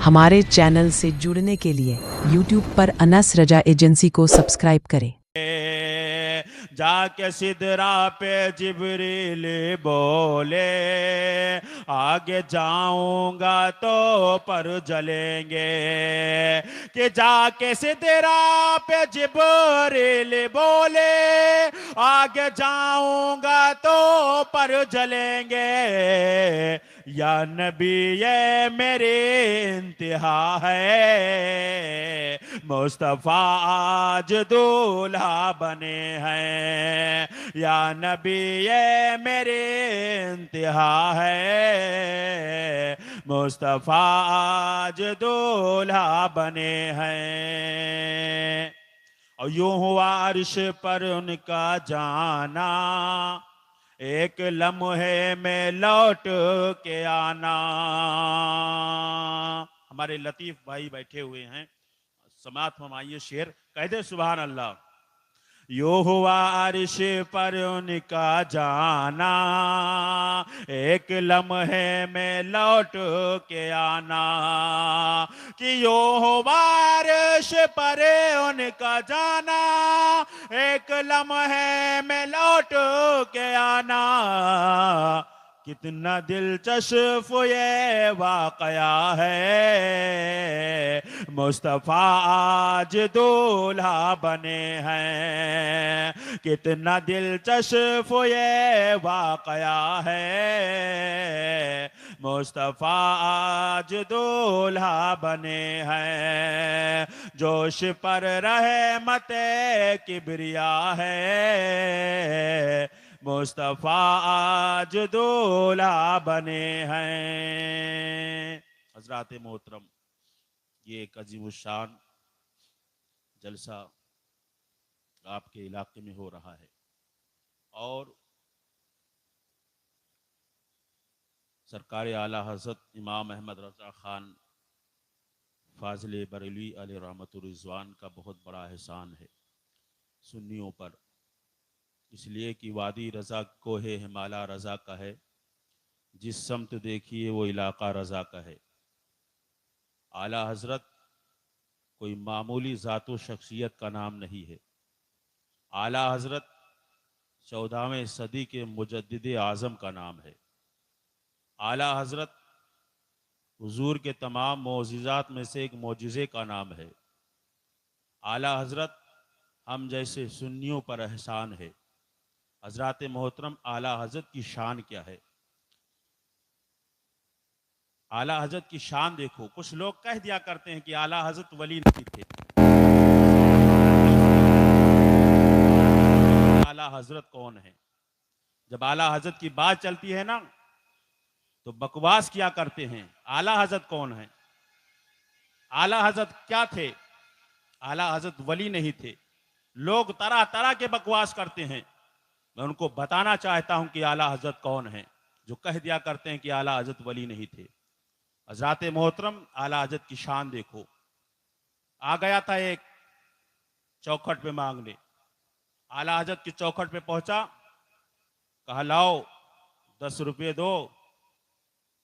हमारे चैनल से जुड़ने के लिए YouTube पर अनस रजा एजेंसी को सब्सक्राइब करें। जाके सिदरा पे जिब्रील बोले, आगे जाऊंगा तो पर जलेंगे। कि जाके सिदरा पे जिब्रील बोले, आगे जाऊंगा तो पर जलेंगे। या नबी ये मेरी इंतहा है, मुस्तफ़ा आज दूल्हा बने हैं। या नबी ये मेरी इंतहा है, मुस्तफ़ा आज दूल्हा बने हैं। और यूं हुआ अर्श पर उनका जाना, एक लम्हे में लौट के आना। हमारे लतीफ भाई बैठे हुए हैं, समात फरमाइए शेर, कह दे सुभान अल्लाह। यो हुआ अर्श पर उनका जाना, एक लम्हे में लौट के आना। कि यो हुआ अर्श पर उनका जाना, एक लम्हे में लौट के आना। कितना दिलचस्प ये वाकया है, मुस्तफ़ा आज दूल्हा बने हैं। कितना दिलचस्प ये वाकया है, मुस्तफ़ा आज दूल्हा बने हैं। जोश पर रहमत किबरिया है, मुस्तफ़ा आज दूल्हा बने हैं। हज़रात मोहतरम, ये एक अजीमुशान जलसा आपके इलाके में हो रहा है और सरकार आला हज़रत इमाम अहमद रज़ा ख़ान फाज़िल बरेलवी अलैहि रहमतुर रिज़वान का बहुत बड़ा एहसान है सुन्नियों पर, इसलिए कि वादी रज़ा कोहे हिमाला रज़ा का है, जिस समत देखिए वो इलाका रज़ा का है। आला हज़रत कोई मामूली ज़ातो शख्सियत का नाम नहीं है। आला हज़रत 14वें सदी के मुजद्दिद आज़म का नाम है। आला हज़रत हुजूर के तमाम मोजिज़ात में से एक मोजिज़े का नाम है। आला हज़रत हम जैसे सुन्नियों पर एहसान है। हज़रात मोहतरम, आला हज़रत की शान क्या है? आला हज़रत की शान देखो। कुछ लोग कह दिया करते हैं कि आला हज़रत वली नहीं थे। आला हज़रत कौन है? जब आला हज़रत की बात चलती है ना तो बकवास किया करते हैं। आला हज़रत कौन है? आला हज़रत क्या थे? आला हज़रत वली नहीं थे। लोग तरह तरह के बकवास करते हैं। मैं उनको बताना चाहता हूं कि आला हज़रत कौन है, जो कह दिया करते हैं कि आला हज़रत वली नहीं थे। हज़रात मोहतरम, आला हज़रत की शान देखो। आ गया था एक चौखट पे मांगने, आला हज़रत की चौखट पे पहुंचा, कहा लाओ 10 रुपये दो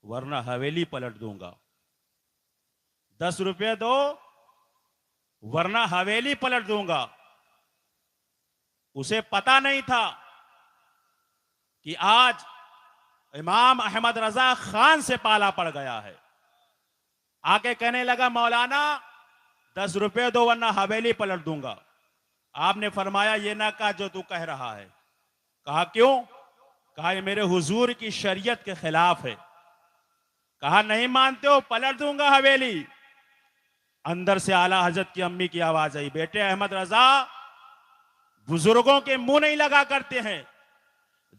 वरना हवेली पलट दूंगा। 10 रुपये दो वरना हवेली पलट दूंगा। उसे पता नहीं था कि आज इमाम अहमद रजा खान से पाला पड़ गया है। आके कहने लगा मौलाना 10 रुपये दो वरना हवेली पलट दूंगा। आपने फरमाया ये ना कहा जो तू कह रहा है। कहा क्यों? कहा ये मेरे हुजूर की शरीयत के खिलाफ है। कहा नहीं मानते हो, पलट दूंगा हवेली। अंदर से आला हजरत की अम्मी की आवाज आई, बेटे अहमद रजा, बुजुर्गों के मुंह नहीं लगा करते हैं,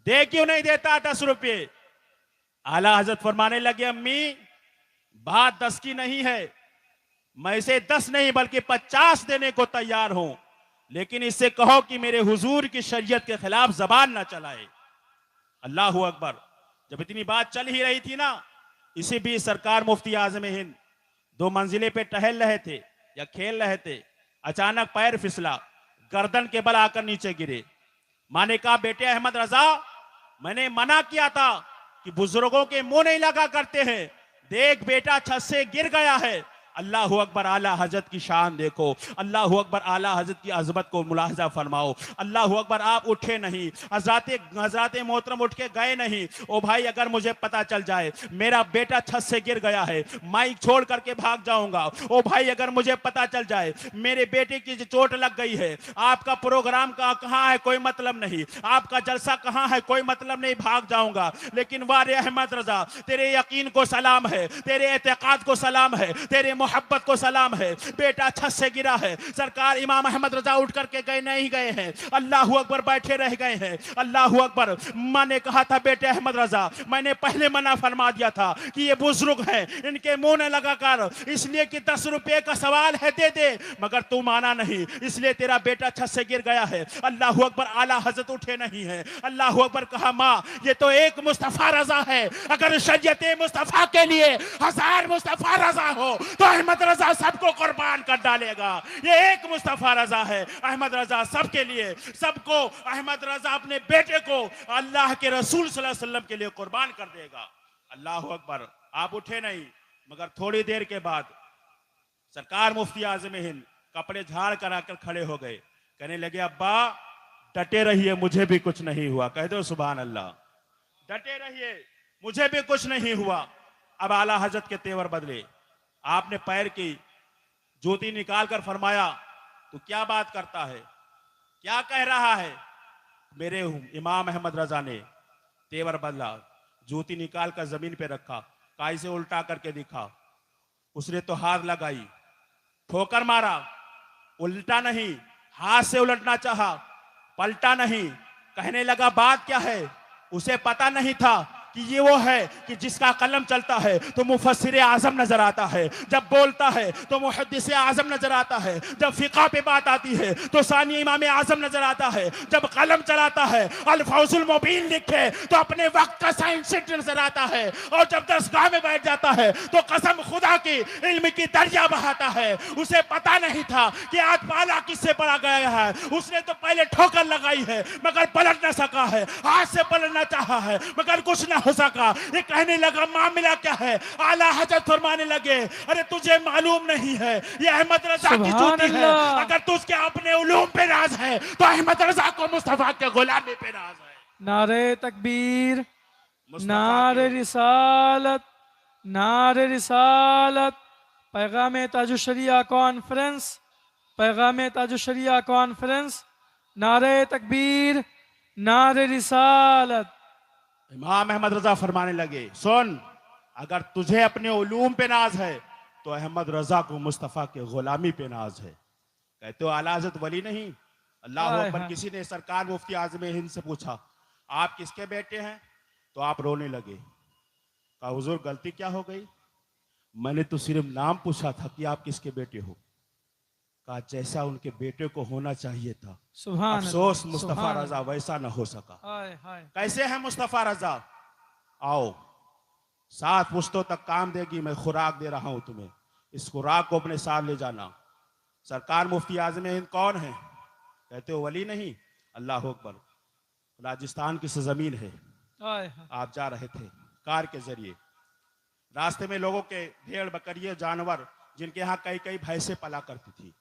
दे क्यों नहीं देता 10 रुपये? आला हजरत फरमाने लगे, अम्मी बात 10 की नहीं है, मैं इसे 10 नहीं बल्कि 50 देने को तैयार हूं, लेकिन इससे कहो कि मेरे हुजूर की शरीयत के खिलाफ जबान ना चलाए। अल्लाह अकबर। जब इतनी बात चल ही रही थी ना, इसी बीच सरकार मुफ्ती आजम हिंद 2 मंजिले पे टहल रहे थे या खेल रहे थे, अचानक पैर फिसला, गर्दन के बल आकर नीचे गिरे। मां ने कहा, बेटे अहमद रजा, मैंने मना किया था कि बुजुर्गों के मुंह नहीं लगा करते हैं, देख बेटा छत से गिर गया है। अल्लाह अकबर, आला हजरत की शान देखो, अल्लाह अकबर, आला हजरत की अजमत को मुलाहजा फरमाओ। अल्लाह अकबर, आप उठे नहीं, हजरत मोहतरम उठ के गए नहीं। ओ भाई, अगर मुझे पता चल जाए मेरा बेटा छत से गिर गया है, माइक छोड़ करके भाग जाऊंगा। ओ भाई, अगर मुझे पता चल जाए मेरे बेटे की चोट लग गई है, आपका प्रोग्राम कहाँ है कोई मतलब नहीं, आपका जलसा कहाँ है कोई मतलब नहीं, भाग जाऊंगा। लेकिन वारे अहमद रजा, तेरे यकीन को सलाम है, तेरे एतकाद को सलाम है, तेरे मोहब्बत को सलाम है। बेटा छत से गिरा है, सरकार इमाम अहमद रजा उठ करके गए नहीं गए हैं, अल्लाह अकबर बैठे रह गए हैं। अल्लाह अकबर, मां ने कहा था बेटे अहमद रजा, मैंने पहले मना फरमा दिया था कि ये बुजुर्ग हैं, इनके मुंह ने लगाकर, इसलिए कि 10 रुपए का सवाल है दे दे, मगर तू माना नहीं, इसलिए तेरा बेटा छत से गिर गया है। अल्लाह अकबर, आला हजरत उठे नहीं है। अल्लाह अकबर, कहा मां ये तो एक मुस्तफा रजा है, अगर शरीयत मुस्तफा के लिए 1000 मुस्तफा रजा हो तो अहमद रजा सबको कुर्बान कर डालेगा। ये एक मुस्तफा रजा है, अहमद रजा सबके लिए, सबको अहमद रजा अपने बेटे को अल्लाह के रसूल सल्लल्लाहु अलैहि वसल्लम के लिए कुर्बान कर देगा। अल्लाह अकबर, आप उठे नहीं, मगर थोड़ी देर के बाद सरकार मुफ्ती आजम हिंद कपड़े झाड़ कर आकर खड़े हो गए, कहने लगे अब्बा डटे रहिए, मुझे भी कुछ नहीं हुआ। कह दो सुभान अल्लाह, डटे रहिए, मुझे भी कुछ नहीं हुआ। अब आला हजरत के तेवर बदले, आपने पैर की जूती निकाल कर फरमाया तो क्या बात करता है, क्या कह रहा है। मेरे इमाम अहमद रजा ने तेवर बदला, जूती निकाल कर जमीन पे रखा, काई से उल्टा करके दिखा, उसने तो हाथ लगाई, ठोकर मारा, उल्टा नहीं, हाथ से उलटना चाहा, पलटा नहीं, कहने लगा बात क्या है। उसे पता नहीं था कि ये वो है कि जिसका कलम चलता है तो मुफस्सिर आजम नजर आता है, जब बोलता है तो मुहद्दिस आजम नजर आता है, जब फिका पे बात आती है तो सानी इमाम आजम नजर आता है, जब कलम चलाता है अल-फौजुल मुबीन लिखे तो अपने वक्त का साइंटिस्ट नजर आता है, और जब दरसगाह में बैठ जाता है तो कसम खुदा की इल्म की दरिया बहाता है। उसे पता नहीं था कि आज पाला किससे पड़ा गया है, उसने तो पहले ठोकर लगाई है मगर पलट न सका है, हाथ से पलटना चाहा है मगर कुछ न हो सका। ये कहने लगा मामला क्या है। आला हजरत फरमाने लगे अरे तुझे मालूम नहीं है ये अहमद रजा की जूती है, अगर तुझके अपने उलूम पे राज है तो अहमद रजा को मुस्तफा के गुलामी पे राज है। नारे तकबीर, नारे रिसालत, नारे रिसालत। पैगाम ताजुशरिया कॉन्फ्रेंस, पैगाम ताजुशरिया कॉन्फ्रेंस। नारे तकबीर, नारे रिसालत। इमाम अहमद रजा फरमाने लगे सुन, अगर तुझे अपने उलूम पे नाज है तो अहमद रजा को मुस्तफा के गुलामी पे नाज है। कहते हो आला हज़रत वली नहीं। अल्लाह अकबर। किसी ने सरकार मुफ्ती आजम हिंद से पूछा आप किसके बेटे हैं, तो आप रोने लगे, कहा हुजूर गलती क्या हो गई, मैंने तो सिर्फ नाम पूछा था कि आप किसके बेटे हो। कहा जैसा उनके बेटे को होना चाहिए था, अफसोस मुस्तफा रजा वैसा न हो सका। कैसे है मुस्तफा रजा, आओ 7 पुश्तों तक काम देगी, मैं खुराक दे रहा हूं तुम्हें, इस खुराक को अपने साथ ले जाना। सरकार मुफ्ती आजम हिंद कौन है, कहते हो वली नहीं। अल्लाह अकबर। राजस्थान की सरजमीन है, आप जा रहे थे कार के जरिए, रास्ते में लोगों के भेड़ बकरियां जानवर जिनके यहाँ कई कई भैंसे पला करती थी,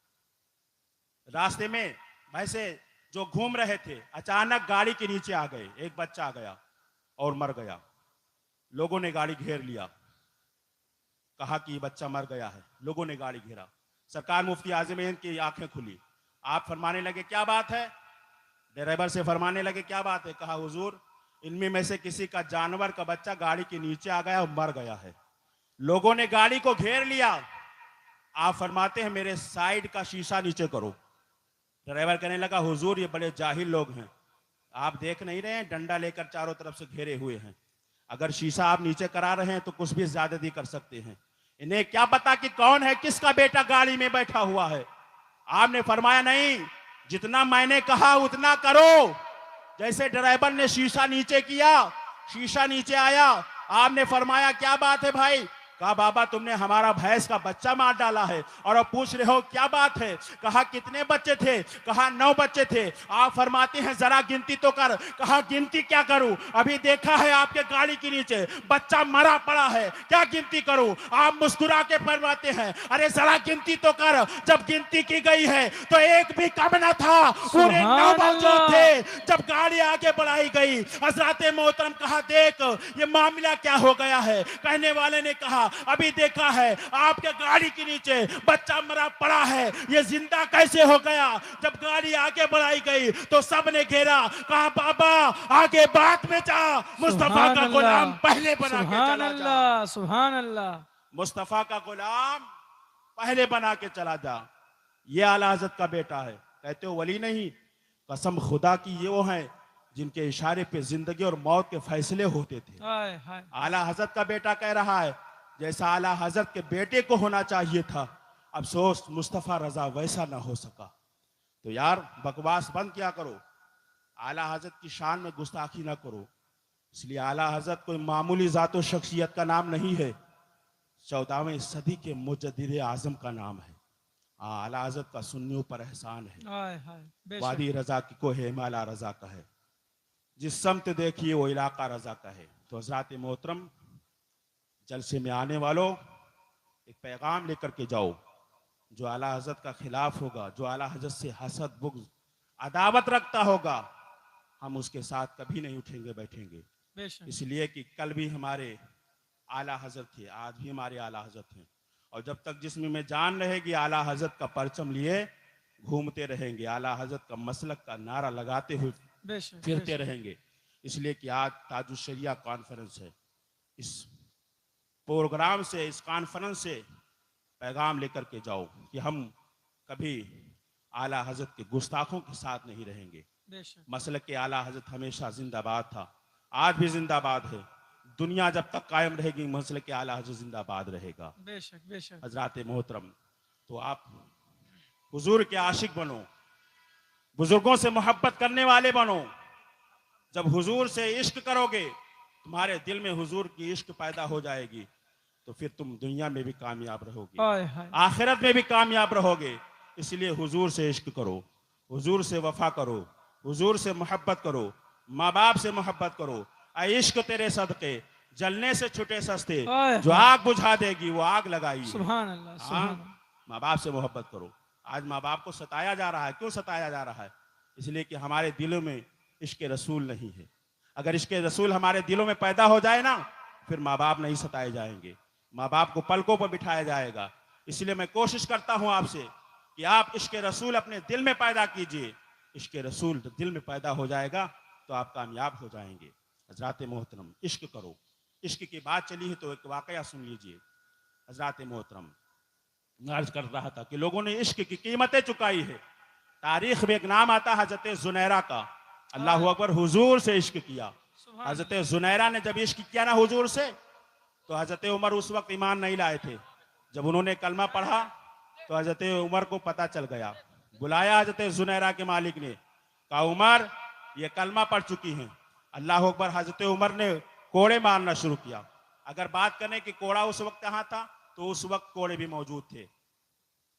रास्ते में भैंसे जो घूम रहे थे अचानक गाड़ी के नीचे आ गए, एक बच्चा आ गया और मर गया। लोगों ने गाड़ी घेर लिया, कहा कि ये बच्चा मर गया है। लोगों ने गाड़ी घेरा, सरकार मुफ्ती आजम हिंद की आंखें खुली, आप फरमाने लगे क्या बात है, ड्राइवर से फरमाने लगे क्या बात है। कहा हुजूर इनमें में से किसी का जानवर का बच्चा गाड़ी के नीचे आ गया और मर गया है। लोगों ने गाड़ी को घेर लिया, आप फरमाते हैं मेरे साइड का शीशा नीचे करो। ड्राइवर कहने लगा हुजूर ये बड़े जाहिल लोग हैं, आप देख नहीं रहे हैं डंडा लेकर चारों तरफ से घेरे हुए हैं, अगर शीशा आप नीचे करा रहे हैं तो कुछ भी ज्यादती कर सकते हैं, इन्हें क्या पता कि कौन है, किसका बेटा गाड़ी में बैठा हुआ है। आपने फरमाया नहीं, जितना मैंने कहा उतना करो। जैसे ड्राइवर ने शीशा नीचे किया, शीशा नीचे आया, आपने फरमाया क्या बात है भाई, कहा बाबा तुमने हमारा भैंस का बच्चा मार डाला है और अब पूछ रहे हो क्या बात है। कहा कितने बच्चे थे। कहा 9 बच्चे थे। आप फरमाते हैं जरा गिनती तो कर। कहा गिनती क्या करूं, अभी देखा है आपके गाड़ी के नीचे बच्चा मरा पड़ा है, क्या गिनती करूं। आप मुस्कुरा के फरमाते हैं अरे जरा गिनती तो कर। जब गिनती की गई है तो एक भी कम न था, पूरे 9 बच्चे थे। जब गाड़ी आगे बढ़ाई गई हजरत मोहतरम कहा देख ये मामला क्या हो गया है। कहने वाले ने कहा अभी देखा है आपके गाड़ी के नीचे बच्चा मरा पड़ा है, ये जिंदा कैसे हो गया। जब गाड़ी आगे बढ़ाई गई तो सब ने घेरा। कहा बाबा आगे बात में जा, मुस्तफा का गुलाम पहले बना के चला जा। सुभान अल्लाह, मुस्तफा का गुलाम पहले बना के चला जा। ये आला हजरत का बेटा है। कहते हो वली नहीं, कसम खुदा की ये वो है जिनके इशारे पे जिंदगी और मौत के फैसले होते थे। हाय हाय, आला हजरत का बेटा कह रहा है जैसा आला हजरत के बेटे को होना चाहिए था, अफसोस मुस्तफा रजा वैसा ना हो सका। तो यार बकवास बंद किया करो, आला हजरत की शान में गुस्ताखी ना करो। इसलिए आला हजरत कोई मामूली जातो शख्सियत का नाम नहीं है, 14वीं सदी के मुजद्दिद आजम का नाम है। आला हजरत का सुन्नियों पर एहसान है। हाय हाय, बेशक। वादी रजा की को है माला रजा का है, जिस समत देखिए वो इलाका रजा का है। तो हजरत मोहतरम जलसे में आने वालों एक पैगाम लेकर के जाओ, जो आला हजरत का खिलाफ होगा, जो आला हजरत से हसद बुग़्ज़ अदावत रखता होगा, हम उसके साथ कभी नहीं उठेंगे बैठेंगे। बेशक, इसलिए कि कल भी हमारे आला हजरत थे, आज भी हमारे आला हजरत हैं, और जब तक जिस्म में जान रहेगी आला हजरत का परचम लिए घूमते रहेंगे, आला हजरत का मसलक का नारा लगाते हुए बेशक, फिरते रहेंगे। इसलिए कि आज ताजुश शरिया कॉन्फ्रेंस है, इस प्रोग्राम से, इस कॉन्फ्रेंस से पैगाम लेकर के जाओ कि हम कभी आला हजरत के गुस्ताखों के साथ नहीं रहेंगे। बेशक, मसलक के आला हजरत हमेशा जिंदाबाद था, आज भी जिंदाबाद है, दुनिया जब तक कायम रहेगी मसलक के आला हजरत जिंदाबाद रहेगा। बेशक, बेशक। हजरात मोहतरम, तो आप हुजूर के आशिक बनो, बुजुर्गों से मोहब्बत करने वाले बनो। जब हुजूर से इश्क करोगे, तुम्हारे दिल में हुजूर की इश्क पैदा हो जाएगी, तो फिर तुम दुनिया में भी कामयाब रहोगे, हाय हाय, आखिरत में भी कामयाब रहोगे। इसलिए हुजूर से इश्क करो, हुजूर से वफा करो, हुजूर से मोहब्बत करो, माँ बाप से मोहब्बत करो। ऐ इश्क तेरे सदके जलने से छुटे सस्ते, जो आग बुझा देगी वो आग लगाई। सुभान अल्लाह, सुभान अल्लाह। माँ बाप से मोहब्बत करो। आज माँ बाप को सताया जा रहा है, क्यों सताया जा रहा है? इसलिए कि हमारे दिलों में इश्क रसूल नहीं है। अगर इश्क रसूल हमारे दिलों में पैदा हो जाए ना, फिर माँ बाप नहीं सताए जाएंगे, माँ बाप को पलकों पर बिठाया जाएगा। इसलिए मैं कोशिश करता हूँ आपसे कि आप इश्क रसूल अपने दिल में पैदा कीजिए। इश्क रसूल दिल में पैदा हो जाएगा तो आप कामयाब हो जाएंगे। हजरात मोहतरम, इश्क करो। इश्क की बात चली है तो एक वाकया सुन लीजिए। हजरात मोहतरम, अर्ज कर रहा था कि लोगों ने इश्क की कीमतें चुकाई है। तारीख में एक नाम आता है हजरत जुनैरा का। अल्लाह अकबर, हुजूर से इश्क किया। हजरत जुनैरा ने जब इश्क किया ना हुजूर से, तो हजरत उमर उस वक्त ईमान नहीं लाए थे। जब उन्होंने कलमा पढ़ा तो हजरत उमर को पता चल गया। बुलाया हजरत जुनैरा के मालिक ने, कहा उमर ये कलमा पढ़ चुकी हैं। अल्लाह अकबर, हजरत उमर ने कोड़े मारना शुरू किया। अगर बात करें कि कोड़ा उस वक्त कहाँ था, तो उस वक्त कोड़े भी मौजूद थे।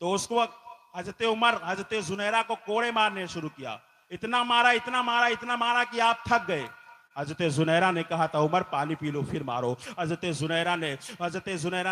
तो उस वक्त हजरत उमर हजरत जुनैरा को कोड़े मारने शुरू किया। इतना मारा, इतना मारा, इतना मारा कि आप थक गए। हजरत जुनैरा ने कहा था उमर पानी पी लो फिर मारो। हजरत जुनैरा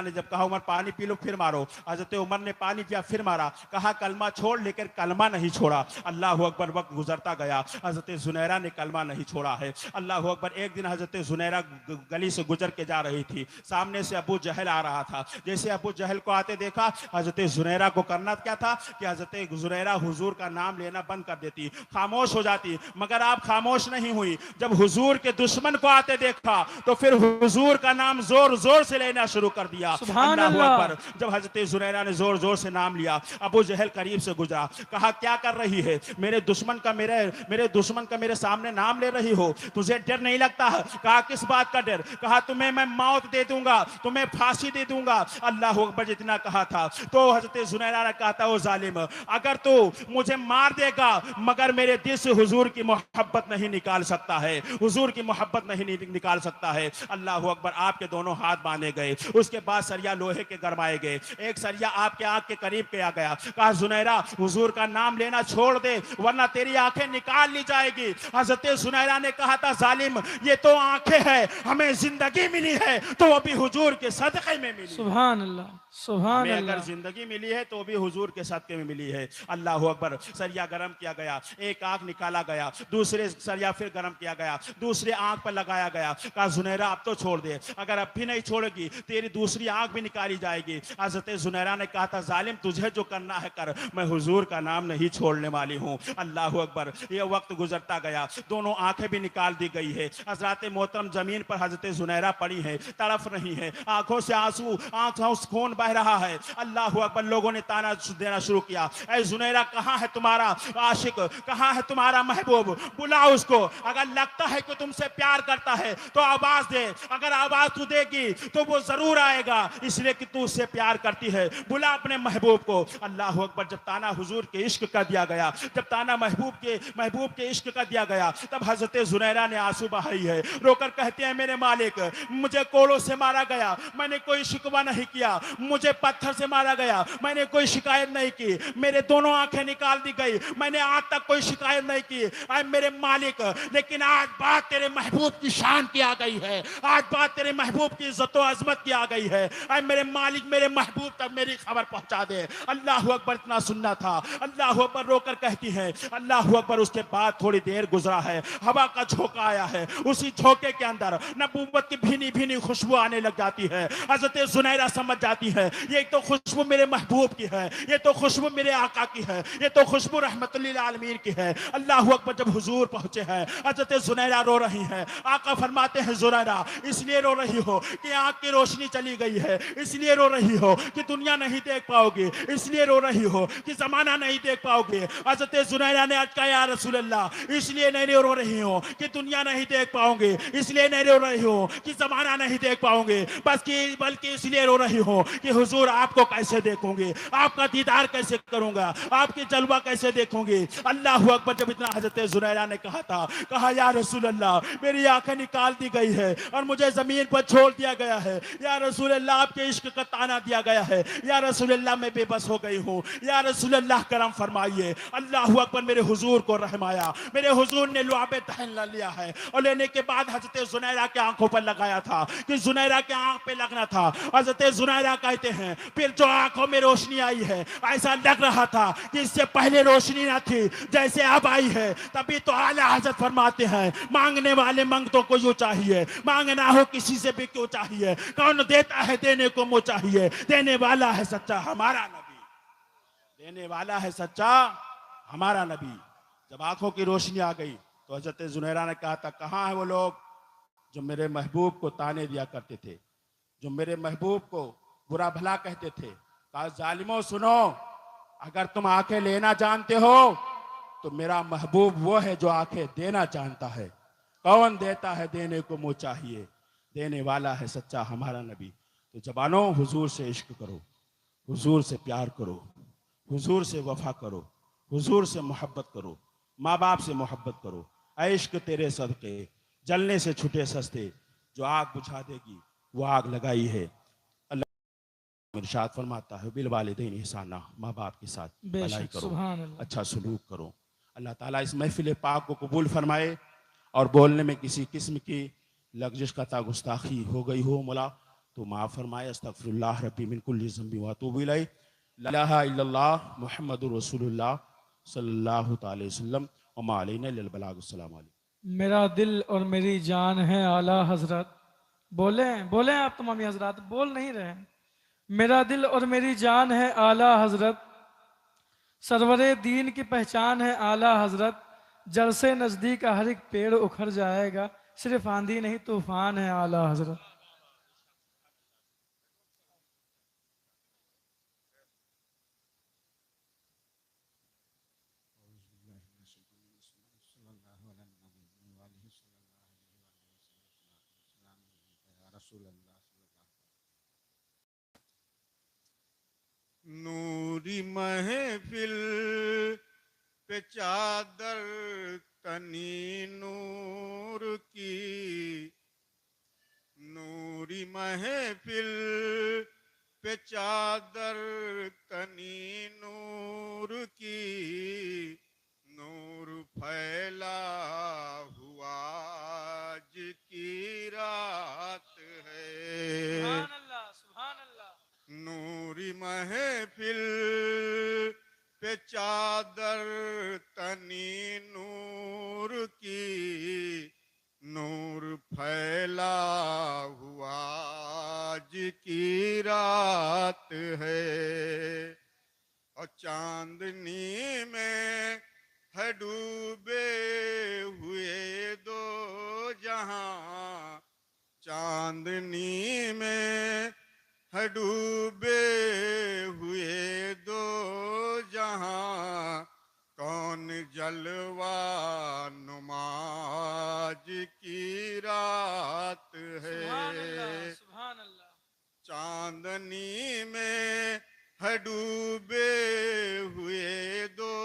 ने जब कहा उमर पानी पी लो फिर मारो, हजरत उमर ने पानी पिया फिर मारा। कहा कलमा छोड़, लेकर कलमा नहीं छोड़ा। अल्लाह अकबर, वक्त गुजरता गया, हजरत जुनैरा ने कलमा नहीं छोड़ा है। अल्लाह अकबर, एक दिन हजरत जुनैरा गली से गुजर के जा रही थी। सामने से अबू जहल आ रहा था। जैसे अबू जहल को आते देखा, हजरत जुनैरा को करना क्या था कि हजरत जुनैरा हुजूर का नाम लेना बंद कर देती, खामोश हो जाती। मगर आप खामोश नहीं हुई। जब हुजूर के दुश्मन को आते देखा तो फिर हुजूर का नाम जोर जोर से लेना शुरू कर दिया। अल्लाहू अकबर, जब हजरत जुनैरा ने जोर जोर से नाम लिया, अबू जहल करीब से गुजरा। कहा क्या कर रही है? मेरे दुश्मन का मेरे सामने नाम ले रही हो, तुझे डर नहीं लगता? कहा किस बात का डर? कहा तुम्हें मैं मौत दे दूंगा, तुम्हें फांसी दे दूंगा। अल्लाह अकबर, जितना कहा था तो हजरत जुनैरा ने कहा था, ओ जालिम, अगर तू मुझे मार देगा मगर मेरे दिल से हुजूर की मोहब्बत नहीं निकाल सकता है। हुजूर हुजूर की मोहब्बत नहीं निकाल सकता है। अल्लाह अकबर। आपके दोनों हाथ बांधे गए, उसके बाद सरिया लोहे के गरमाए गए, एक सरिया आपके आंख के करीब किया गया। कहा जुनैरा हुजूर का नाम लेना छोड़ दे वरना तेरी आंखें निकाल ली जाएगी। हजरत जुनैरा ने कहा था जालिम ये तो आंखें हैं, हमें जिंदगी मिली है तो वो भी हुजूर के सदक़े में मिली। सुभान अल्लाह, सुभान हमें अगर अल्लाह। जिंदगी मिली है तो भी हुजूर के सदक़े में मिली है। अल्लाह अकबर। सरिया गरम किया गया, एक आंख निकाला गया, दूसरे सरिया फिर गरम किया गया, दूसरे आंख पर लगाया गया। कहा जुनैरा अब तो छोड़ दे, अगर अब भी नहीं छोड़ेगी तेरी दूसरी आंख भी निकाली जाएगी। हजरत जुनैरा ने कहा था जालिम तुझे जो करना है कर, मैं हुजूर का नाम नहीं छोड़ने वाली हूँ। अल्लाह अकबर। ये वक्त गुजरता गया, दोनों आंखें भी निकाल दी गई है। हजरत मोहतरम जमीन पर हजरत जुनैरा पड़ी है, तड़फ रही है, आंखों से आंसू, आंखों से खून बह रहा है। अल्लाह अकबर। लोगों ने ताना देना शुरू किया, ऐ जुनैरा कहाँ है तुम्हारा आशिक, कहाँ है तुम्हारा महबूब, बुलाओ उसको। अगर लगता है कि तुमसे प्यार करता है तो आवाज दे, अगर आवाज तू देगी तो वो जरूर आएगा, इसलिए कि तू उससे प्यार करती है, बुला अपने महबूब को। अल्लाह अकबर। जब ताना हुजूर के इश्क का दिया गया, जब ताना महबूब के इश्क का दिया गया, तब हजरत जुनैरा ने आंसू बहाई है, रोकर कहते हैं मेरे मालिक मुझे कोड़ों से मारा गया, मैंने कोई शिकवा नहीं किया, मुझे पत्थर से मारा गया, मैंने कोई शिकायत नहीं की, मेरे दोनों आंखें निकाल दी गई, मैंने आज तक कोई शिकायत नहीं की, ऐ मेरे मालिक। लेकिन आज बात तेरे महबूब की शान की आ गई है, आज बात तेरे महबूब की इज्जत और अजमत की आ गई है, ऐ मेरे मालिक मेरे महबूब तक मेरी खबर पहुंचा दे। अल्लाह अकबर। इतना सुनना था। अल्लाह अकबर रोकर कहती है। अल्लाह अकबर। उसके बाद थोड़ी देर गुजरा है, हवा का झोंका आया है, उसी झोंके के अंदर नबूवत की भीनी भीनी खुशबू आने लग जाती है। हजरत जुनैरा समझ जाती है ये तो खुशबू मेरे महबूब की है, ये तो खुशबू मेरे आका की है, ये तो खुशबू रहमतुल्लिल आलमीन की है। अल्लाह अकबर। जब हुजूर पहुंचे हैं, हजरत जुनैरा रो रही हैं। आका फरमाते हैं जुनैरा इसलिए रो रही हो कि आंख की रोशनी चली गई है, इसलिए रो रही हो कि दुनिया नहीं देख पाओगे, इसलिए रो रही हो कि जमाना नहीं देख पाओगे। हजरत जुनैरा ने अर्ज किया या रसूल अल्लाह इसलिए नहीं रो रही हो कि दुनिया नहीं देख पाओगे, इसलिए नहीं रो रही हो कि जमाना नहीं देख पाओगे, बल्कि इसलिए रो रही हो कि हुजूर आपको कैसे देखोगे, आपका दीदार कैसे करूंगा, आपकी जलवा कैसे देखोगे। अल्लाह अकबर। जब इतना हजरत जुनैरा ने कहा था, कहा या रसूल अल्लाह मेरी आंखें निकाल दी गई है और मुझे जमीन पर छोड़ दिया गया है, या रसूल अल्लाह आपके इश्क का ताना दिया गया है, या रसूल अल्लाह मैं बेबस हो गई हूँ, या रसूल अल्लाह करम फरमाइए। अल्लाह अकबर। मेरे हुजूर को रहमाया, मेरे हुजूर ने लुआबे दहन ला लिया है और लेने के बाद हजरत जुनैरा के आंखों पर लगाया था कि जुनैरा के आंख पे लगना था। हजरत जुनैरा कहते हैं फिर जो आंखों में रोशनी आई है ऐसा लग रहा था कि इससे पहले रोशनी ना थी जैसे अब आई है। तभी तो आला हजरत फरमाते हैं मांगने वाले मंगतों को यूं चाहिए, मांगना हो किसी से भी क्यों चाहिए, कौन देता है देने को मुझे चाहिए, देने वाला है सच्चा हमारा नबी, देने वाला है सच्चा हमारा नबी। जब आंखों की रोशनी आ गई तो हजरत जुनैरा ने कहा था कहाँ है वो लोग जो मेरे महबूब को ताने दिया करते थे, जो मेरे महबूब को बुरा भला कहते थे। कहा जालिमों सुनो, अगर तुम आंखें लेना जानते हो तो मेरा महबूब वो है जो आंखें देना जानता है, कौन देता है देने को मुझे चाहिए, देने वाला है सच्चा हमारा नबी। तो जवानों हुजूर से इश्क करो, हुजूर से प्यार करो, हुजूर से वफा करो, हुजूर से मोहब्बत करो, माँ बाप से मोहब्बत करो। इश्क तेरे सदके जलने से छुटे सस्ते, जो आग बुझा देगी वो आग लगाई है। अल्लाह इरशाद फरमाता है बिल वालिदैन ihसाना, माँ बाप के साथ भलाई करो, अच्छा सलूक करो। अल्लाह ताला इस महफिल पाक को कबूल फरमाए और बोलने में किसी किस्म की लग़ज़िश का गुस्ताखी हो गई हो मौला तो माफ़ फरमाए। अस्तगफिरुल्लाह रब्बी मिन कुल्लि ज़ंबि व अतूबु इलैह। ला इलाहा इल्लल्लाह मुहम्मदुर रसूलुल्लाह सल्लल्लाहु अलैहि वसल्लम व मा अलैना इल्लल बलाग। अस्सलाम वालेकुम। मेरा दिल और मेरी जान है आला हजरत। बोले बोले आप तमामी हजरत बोल नहीं रहे। मेरा दिल और मेरी जान है आला हजरत, सरवरे दीन की पहचान है आला हजरत। जड़ से नजदीक का हर एक पेड़ उखड़ जाएगा, सिर्फ आंधी नहीं तूफान है आला हजरत। नूरी महफिल पे चादर तनी नूर की, नूरी महफिल पे चादर तनी नूर की, नूर फैला हुआ आज की रात है। सुभान अल्लाह, सुभान अल्लाह। नूरी महफिल पे चादर तनी नूर की, नूर फैला हुआ आज की रात है। और चांदनी में है डूबे हुए दो जहां, चांदनी में है डूबे हुए दो जहां, कौन जलवा नुमाज की रात है। सुभान अल्लाह, सुभान अल्लाह। चांदनी में है डूबे हुए दो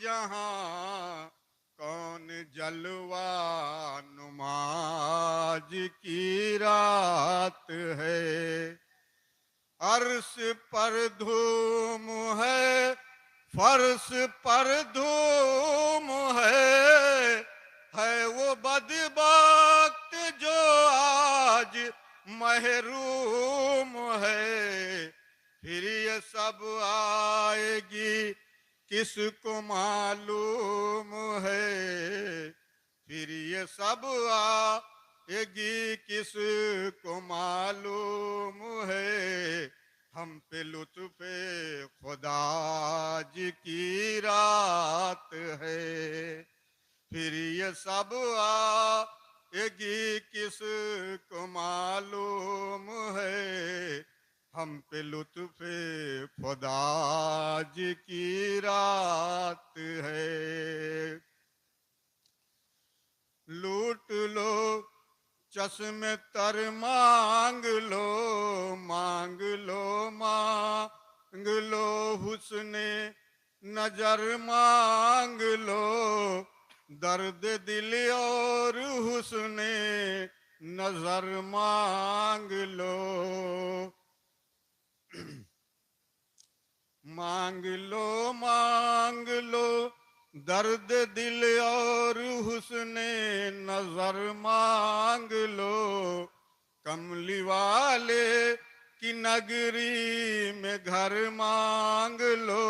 जहां, कौन जलवा नुमाज की रात है। अर्श पर धूम है, फर्श पर धूम है वो बदबख्त जो आज महरूम है। फिर ये सब आएगी किसको मालूम है, फिर ये सब आएगी किसको मालूम है। हम पे लुत्फ़े खुदाज की रात है, फिर ये सब आएगी किसको मालूम है। हम पे लुत्फ़े खुदाज की रात है। लूट लो चश्मे तर मांग लो, मांग लो मांग लो हुस्ने नजर मांग लो, दर्द दिल और हुस्ने नजर मांग लो। मांग लो दर्द दिल और हुस्ने नजर मांग लो, कमली वाले की नगरी में घर मांग लो।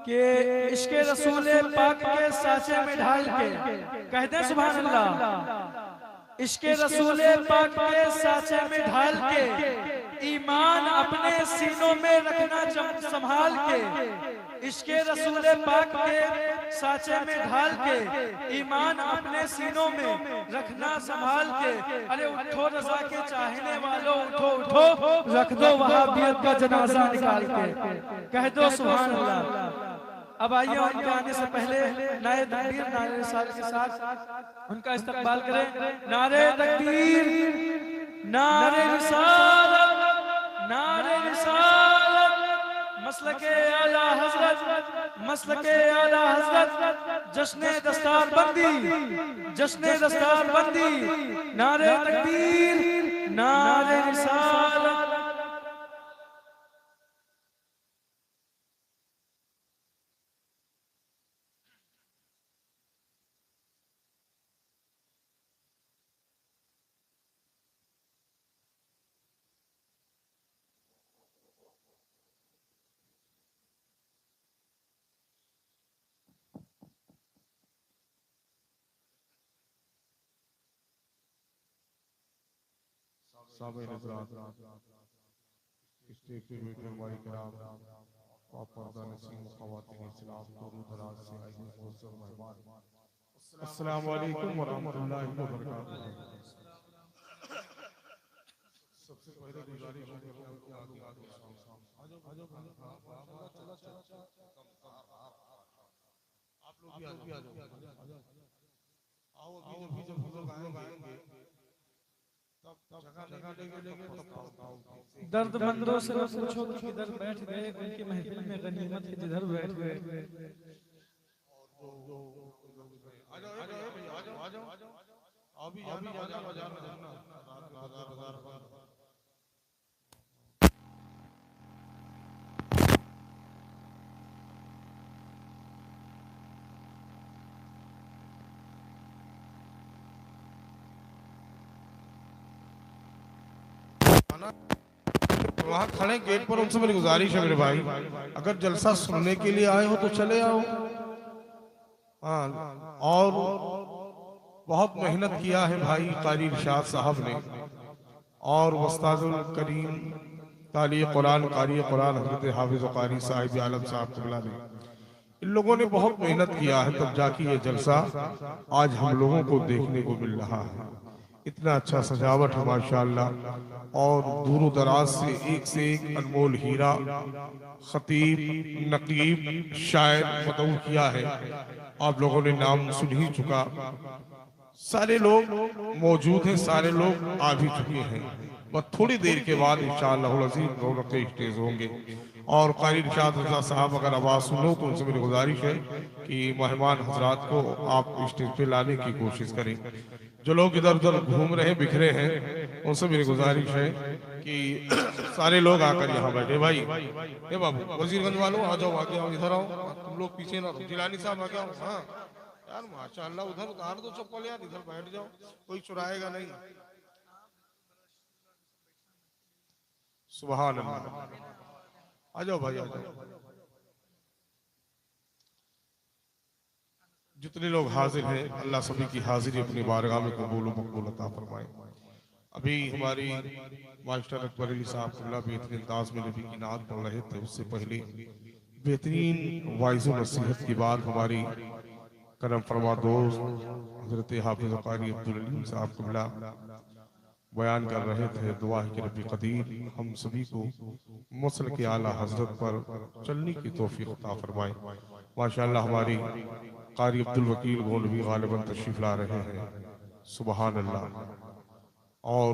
कि इश्क रसूल पाक के साचे में ढाल के कहते हैं सुभान अल्लाह। इश्क रसूल पाक के साचे में ढाल के ईमान अपने सीनों में रखना संभाल के। इश्क रसूल पाक के साचे में ढाल के ईमान अपने सीनों में रखना संभाल के। अरे उठो रज़ा के चाहने वालों, उठो उठो, रख दो वहाबियत का जनाजा निकाल के। कह दो सुभान अल्लाह। अब आइए उनके आने से पहले नारे तकबीर नारे रिसालत के साथ उनका इस्तकबाल करें। नारे तकबीर, नारे रिसालत, नारे रिसालत। मसलके आला हजरत, मसलके आला हजरत, जश्ने दस्तार बंदी, जश्ने दस्तार बंदी, नारे तकबीर, नारे रिसालत। साबिर हज़रात, स्टेज पे बैठे हमारे किराम, पर्दा नशीन ख़वातीन इस्लाम, दूर दराज से आए हैं मुअज़्ज़ज़ मेहमान। अस्सलामु अलैकुम व रहमतुल्लाहि व बरकातुहू। सबसे पहले गुजारिश है कि आप लोग आगे आ जाओ, आप लोग भी आ जाओ, आओ अभी जब हम लोग आएंगे दर्दमंदों से न पूछो कि किधर बैठ गए, उनकी महफिल में गनीमत है जिधर बैठ गए। वहाँ खड़े गेट पर, उनसे मेरी गुजारिश है मेरे भाई, अगर जलसा सुनने के लिए आए हो तो चले आओ। हाँ, और बहुत मेहनत किया है भाई कारी इरशाद साहब ने और उस्ताजुल करीम ताली कुरान कारी कुरान हज़रत हाफिज़ कारी साहिब आलम साहब क़िबला ने, इन लोगों ने बहुत मेहनत किया है, तब जाके ये जलसा आज हम लोगों को देखने को मिल रहा है। इतना अच्छा सजावट है माशाअल्लाह, और दूर दराज से एक अनमोल हीरा खतीब नकीब शायर मदऊ किया है। आप लोगों ने नाम सुन ही चुका, सारे लोग मौजूद हैं, सारे लोग आ भी चुके हैं। बस थोड़ी देर के बाद इंशाअल्लाह अज़ीम रौनक़ स्टेज होंगे। और क़ारी इरशाद रज़ा साहब अगर आवाज़ सुनो तो उनसे मेरी गुजारिश है कि मेहमान हजरात को आप स्टेज पे लाने की कोशिश करें। जो लोग इधर उधर घूम रहे बिखरे हैं, उनसे मेरी गुजारिश है कि सारे लोग आकर यहाँ बैठे। भाई ए बाबू वजीरगंज वालों आ जाओ, आगे आओ, इधर आओ, तुम लोग पीछे ना रहो। जिलानी साहब आगे आओ। हाँ यार माशाअल्लाह, उधर उतार दो चप्पल यार, इधर बैठ जाओ, कोई चुराएगा नहीं। सुभान अल्लाह, आ जाओ भाई आ जाओ। जितने लोग हाजिर हैं, अल्लाह सभी की हाजिरी अपनी बारगाह में कबूल व मकबूल अता फरमाए। अभी हमारी मास्टर अकबर अली साहब क़िबला बेहतरीन अंदाज में नबी की नात पढ़ रहे थे, उससे पहले बेहतरीन वाइज़ नसीहत की बात हमारी करम फरमा दोस्त हजरत हाफिज़ कारी अब्दुल अलीम साहब क़िबला बयान कर रहे थे। दुआ है कि रब्बी कदीर हम सभी को मसल के आला हजरत पर चलने की तौफीक अता फरमाए। माशाअल्लाह हमारी कारी अब्दुल वकील गौलवी गालिबन तशरीफ ला रहे हैं। सुबहान अल्लाह। और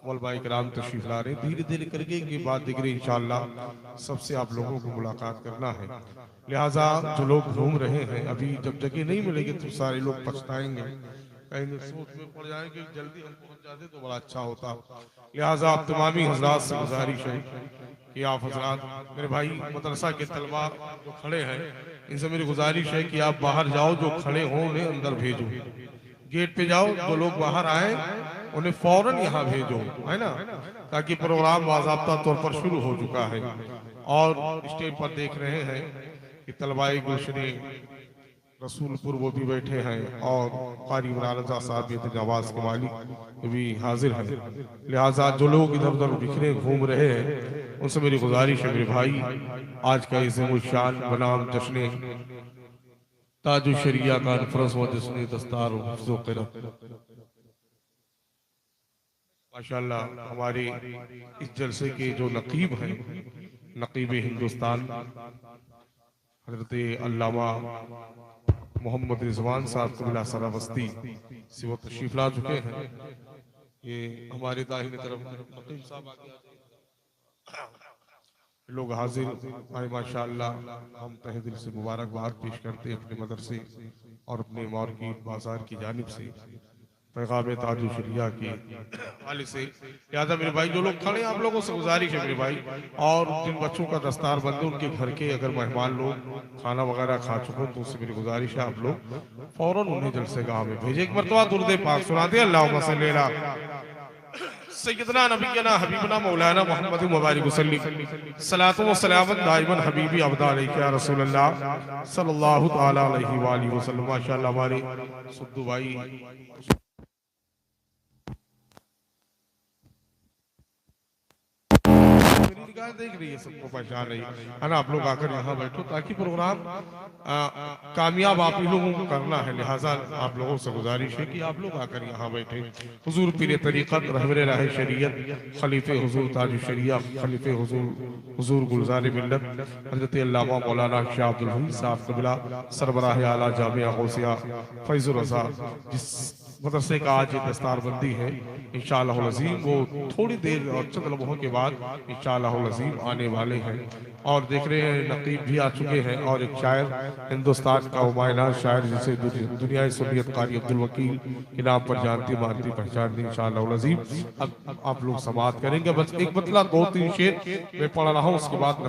मौलवी कराम तशरीफ ला रहे हैं। धीरे धीरे करके के बाद दिख रही इंशाअल्लाह सबसे आप लोगों को मुलाकात करना है। लिहाजा जो लोग घूम रहे हैं, अभी जब जगह नहीं मिलेगी तो सारे लोग पछताएंगे, कहीं सोच में पड़ जाएंगे, जल्दी हम पहुंच जाते तो बड़ा अच्छा होता। लिहाजा आप तमामी हजरात से गुजारिश है कि आप हजरात मेरे भाई मदरसा के तलबा जो खड़े हैं, इनसे मेरी गुजारिश है कि आप बाहर जाओ, जो खड़े हों उन्हें अंदर भेजो। गेट पे जाओ, जो लोग बाहर आए उन्हें फौरन यहाँ भेजो, है ना, ताकि प्रोग्राम बाज़ाब्ता तौर पर शुरू हो चुका है। और स्टेज पर देख रहे हैं कि तलबाई गुलशनी रसूलपुर वो भी बैठे हैं, और कारी इमरान रज़ा साहब भी नवाज के मालिक भी हाजिर हैं। लिहाजा जो लोग इधर उधर बिखरे घूम रहे हैं, उनसे मेरी गुजारिश है मेरे भाई, आज का इज़्ज़े शान बनाम जश्न ताजु शरिया कॉन्फ्रेंस व जश्न दस्तार माशाअल्लाह हमारे इस जलसे के जो नकीब हैं, नकीब हिंदुस्तान हजरत अल्लामा मोहम्मद रिजवान साहब क़िबला सरावस्ती से वो तशरीफ ला चुके हैं। ये हमारे दाहिने तरफ नकीब साहब आगे लोग हाजिर आए माशाअल्लाह, हम तहे दिल से मुबारकबाद पेश करते हैं अपने मदरसे और अपने मार्केट बाजार की जानिब से पैगाम ताजु शरिया के हवाले से। लिहाजा मेरे भाई जो लोग खड़े हैं, आप लोगों से गुजारिश है मेरे भाई, और जिन बच्चों का दस्तार बंद है उनके घर के अगर मेहमान लोग खाना वगैरह खा चुके हो तो उससे मेरी गुजारिश है आप लोग फौरन उन्हें जलसे गाह में भेजे। एक मरतबा दुरूद पाक सुना दे, अल्लाहुम्मा सल्ली अला सय्यदना नबीना हबीबना मौलाना मुहम्मद मुबारक वसल्लम सलातो व सलामत दाइमन हबीबी अब्दा अलैका या रसूलल्लाह सल्लल्लाहु तआला अलैहि व आलिहि वसल्लम। माशाअल्लाह हमारे सुद्दू भाई देख रही है, सबको पहचान रही है ना। आप लोग आकर यहाँ बैठो ताकि प्रोग्राम कामयाब आप ही लोगों को करना है। लिहाजा आप लोगों से गुजारिश है कि आप लोग आकर यहाँ बैठे। हुजूर पीर तरीक़त रहबरे राह शरीयत खलीफे हुजूर ताज शरिया खलीफे हुजूर गुलजार मिल्लत हज़रत अल्लामा मौलाना शाह अब्दुल हमीद साहब क़िबला सरबराह आला जामिया गौसिया फैज़ुर रज़ा जिस मदरसे का आज दस्तारबंदी है, इंशाअल्लाह अज़ीम वो थोड़ी देर और चंद लम्हों के बाद इंशाअल्लाह अज़ीम आने वाले हैं। और देख रहे हैं नकीब भी आ चुके हैं और एक शायर, हिंदुस्तान का हुमायूं शायर जिसे दुनिया सुन्नियत कारी अब्दुल वकील के नाम पर जानती मानती पहचानती इंशाअल्लाह अज़ीम। अब आप लोग समाअत करेंगे। बस एक मतलब 2-3 शेर मैं पढ़ रहा हूँ, उसके बाद